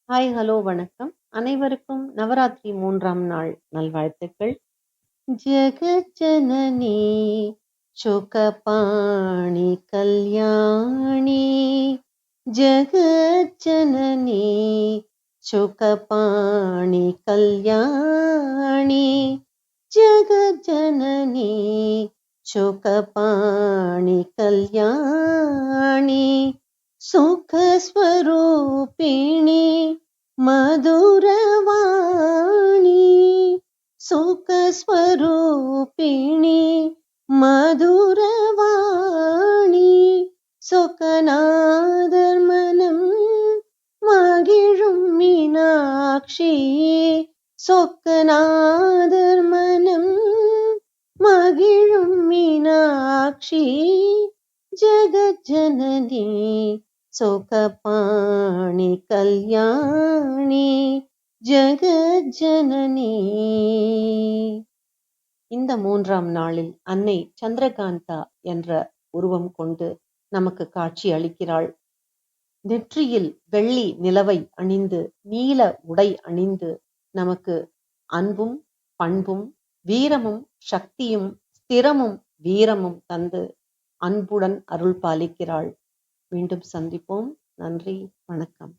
Hi, hello, வணக்கம். அனைவருக்கும் நவராத்திரி 3ஆம் நாள் நல்வாழ்த்துக்கள். ஜெகஜனனி சுகபாணி கல்யாணி ஜெகஜனனி சுகபாணி கல்யாணி ஜெகஜனனி சுகபாணி கல்யாணி சுகஸ்வரூபிணி மதுரவாணி சுகஸ்வரூபிணி மதுரவாணி சொக்கநாதர் மனம் மகிழும் மீனாட்சி சொக்கநாதர் மனம் மகிழும் மீனாட்சி ஜெகஜனனி சுகபாணி கல்யாணி ஜெகஜனனி. இந்த 3ஆம் நாளில் அன்னை சந்திரகாந்தா என்ற உருவம் கொண்டு நமக்கு காட்சி அளிக்கிறாள். நெற்றியில் வெள்ளி நிலவை அணிந்து நீல உடை அணிந்து நமக்கு அன்பும் பண்பும் வீரமும் சக்தியும் ஸ்திரமும் வீரமும் தந்து அன்புடன் அருள் பாலிக்கிறாள். மீண்டும் சந்திப்போம். நன்றி, வணக்கம்.